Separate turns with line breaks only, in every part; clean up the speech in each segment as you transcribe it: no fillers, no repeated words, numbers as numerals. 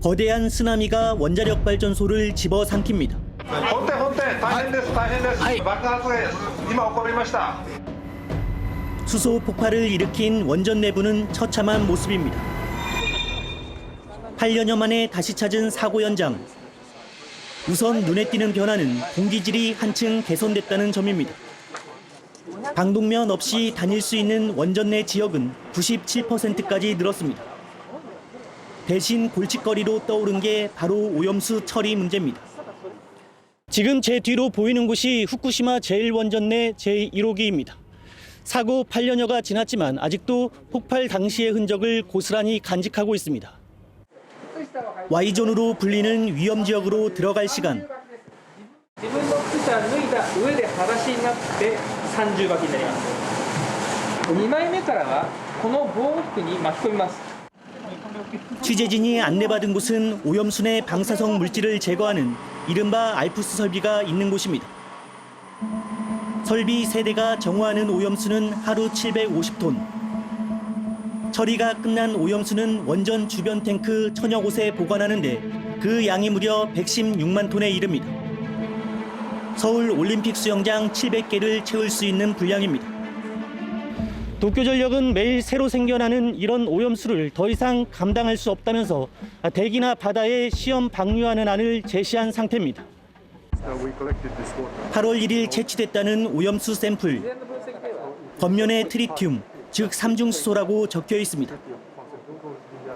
거대한 쓰나미가 원자력 발전소를 집어삼킵니다.
本店大変です大変です、爆発が今起こりました。
수소 폭발을 일으킨 원전 내부는 처참한 모습입니다. 8년여 만에 다시 찾은 사고 현장. 우선 눈에 띄는 변화는 공기질이 한층 개선됐다는 점입니다. 방독면 없이 다닐 수 있는 원전 내 지역은 97%까지 늘었습니다. 대신 골칫거리로 떠오른 게 바로 오염수 처리 문제입니다. 지금 제 뒤로 보이는 곳이 후쿠시마 제1원전 내 제1호기입니다. 사고 8년여가 지났지만 아직도 폭발 당시의 흔적을 고스란히 간직하고 있습니다. Y존으로 불리는 위험 지역으로 들어갈 시간.
自分の靴下を脱いだ上で裸足になって30巻きになります。2枚目からはこの防護服に巻き込みます。
취재진이 안내받은 곳은 오염수 내 방사성 물질을 제거하는 이른바 알프스 설비가 있는 곳입니다. 설비 3대가 정화하는 오염수는 하루 750톤. 처리가 끝난 오염수는 원전 주변 탱크 1000여 곳에 보관하는데 그 양이 무려 116만 톤에 이릅니다. 서울 올림픽 수영장 700개를 채울 수 있는 분량입니다. 도쿄전력은 매일 새로 생겨나는 이런 오염수를 더 이상 감당할 수 없다면서 대기나 바다에 시험 방류하는 안을 제시한 상태입니다. 8월 1일 채취됐다는 오염수 샘플. 겉면에 트리튬, 즉 삼중수소라고 적혀 있습니다.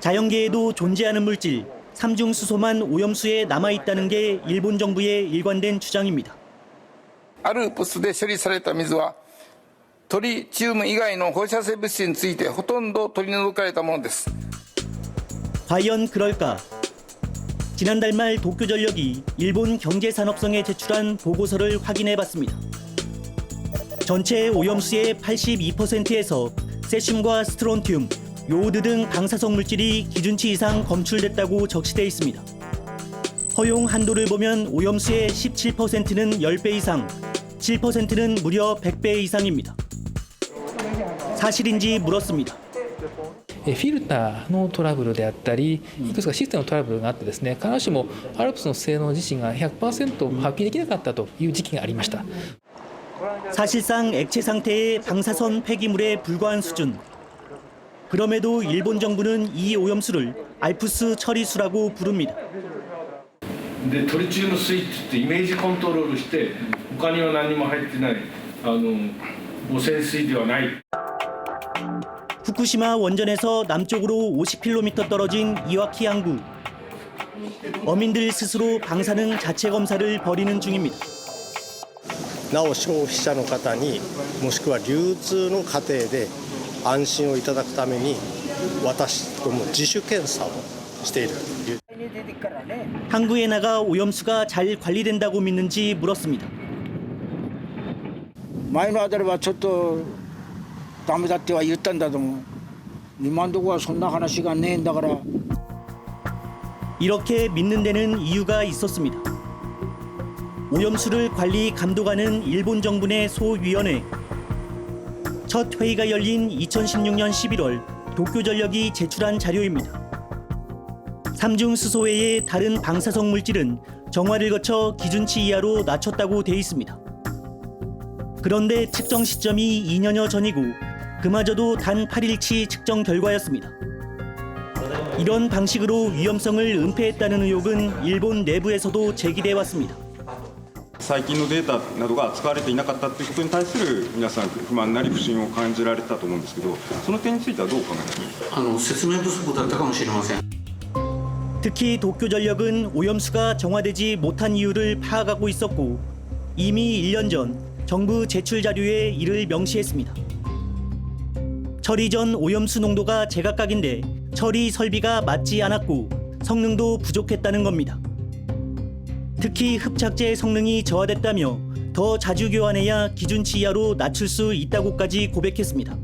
자연계에도 존재하는 물질, 삼중수소만 오염수에 남아있다는 게 일본 정부의 일관된 주장입니다.
あるポストで処理された水はトリチウム以外の放射性物質についてほとんど取り除かれたものです。
과연 그럴까? 지난달 말 도쿄전력이 일본 경제산업성에 제출한 보고서를 확인해봤습니다. 전체 오염수의 82%에서 세슘과 스트론튬, 요오드 등 방사성 물질이 기준치 이상 검출됐다고 적시돼 있습니다. 허용 한도를 보면 오염수의 17%는 10배 이상, 7%는 무려 100배 이상입니다. 사실인지 물었습니다.
フィルターのトラブルであったり、いくつかシステムのトラブルがあってですね、必ずしもアルプスの性能自身が 100% 発揮できなかったという時期がありました。
사실상 액체 상태의 방사선 폐기물에 불과한 수준. 그럼에도 일본 정부는 이 오염수를 알프스 처리수라고 부릅니다.
でトリチウム水ってイメージコントロールして他には何も入ってない汚染水ではない。
후쿠시마 원전에서 남쪽으로 50km 떨어진 이와키 항구. 어민들 스스로 방사능 자체 검사를 벌이는 중입니다.
なお消費者の方にもしくは流通の過程で安心をいただくために私ども自主検査をしているという。
항구에 나가 오염수가 잘 관리된다고 믿는지 물었습니다.
前のあたりはちょっとダメだっては言ったんだと思う。今のところはそんな話がねえんだから。
이렇게 믿는 데는 이유가 있었습니다. 오염수를 관리 감독하는 일본 정부 내 소위원회. 첫 회의가 열린 2016년 11월 도쿄전력이 제출한 자료입니다. 삼중수소 외의 다른 방사성 물질은 정화를 거쳐 기준치 이하로 낮췄다고 돼 있습니다. 그런데 측정 시점이 2년여 전이고 그마저도 단 8일치 측정 결과였습니다. 이런 방식으로 위험성을 은폐했다는 의혹은 일본 내부에서도 제기돼 왔습니다.
最近のデータなどが使われていなかったということに対する皆さん不満なり不信を感じられたと思うんですけど、その点についてはどう考えますか。
説明不足だったかもしれません。
특히 도쿄전력은 오염수가 정화되지 못한 이유를 파악하고 있었고 이미 1년 전 정부 제출 자료에 이를 명시했습니다. 처리 전 오염수 농도가 제각각인데 처리 설비가 맞지 않았고 성능도 부족했다는 겁니다. 특히 흡착제 성능이 저하됐다며 더 자주 교환해야 기준치 이하로 낮출 수 있다고까지 고백했습니다.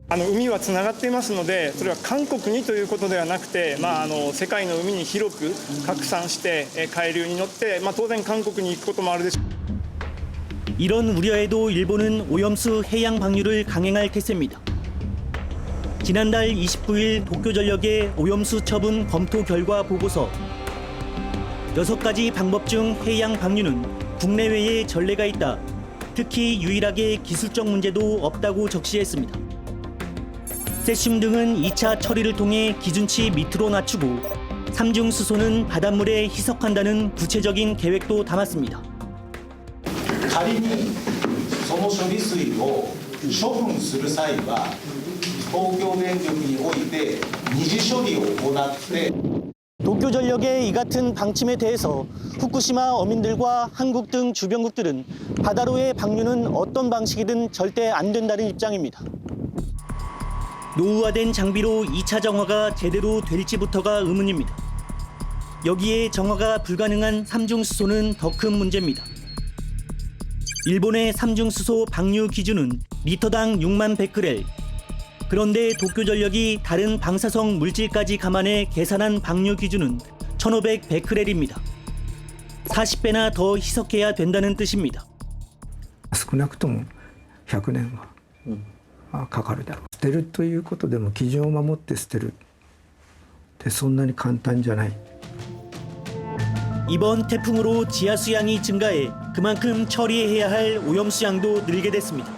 海はつながっていますので、それは韓国にということではなくて、世界の海に広く拡散して海流に乗って、当然韓国に行くこともあるでしょう。
이런 우려에도 일본은 오염수 해양 방류를 강행할 태세입니다. 지난달 29일 도쿄전력의 오염수 처분 검토 결과 보고서 6가지 방법 중 해양 방류는 국내외에 전례가 있다. 특히 유일하게 기술적 문제도 없다고 적시했습니다. 세슘 등은 2차 처리를 통해 기준치 밑으로 낮추고 삼중 수소는 바닷물에 희석한다는 구체적인 계획도 담았습니다.
仮にその処理水を処分する際は東京電力において二次処理を行って
도쿄전력의 이 같은 방침에 대해서 후쿠시마 어민들과 한국 등 주변국들은 바다로의 방류는 어떤 방식이든 절대 안 된다는 입장입니다. 노후화된 장비로 2차 정화가 제대로 될지부터가 의문입니다. 여기에 정화가 불가능한 삼중수소는 더 큰 문제입니다. 일본의 삼중수소 방류 기준은 리터당 6만 베크렐. 그런데 도쿄전력이 다른 방사성 물질까지 감안해 계산한 방류 기준은 1,500 베크렐입니다. 40배나 더 희석해야 된다는 뜻입니다.
少なくとも100年はかかるだろう。捨てるということでも基準を守って捨てるってそんなに簡単じゃない。
이번 태풍으로 지하수 양이 증가해 그만큼 처리해야 할 오염수 양도 늘게 됐습니다.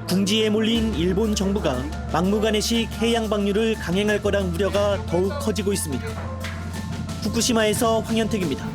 궁지에 몰린 일본 정부가 막무가내식 해양 방류를 강행할 거란 우려가 더욱 커지고 있습니다. 후쿠시마에서 황현택입니다.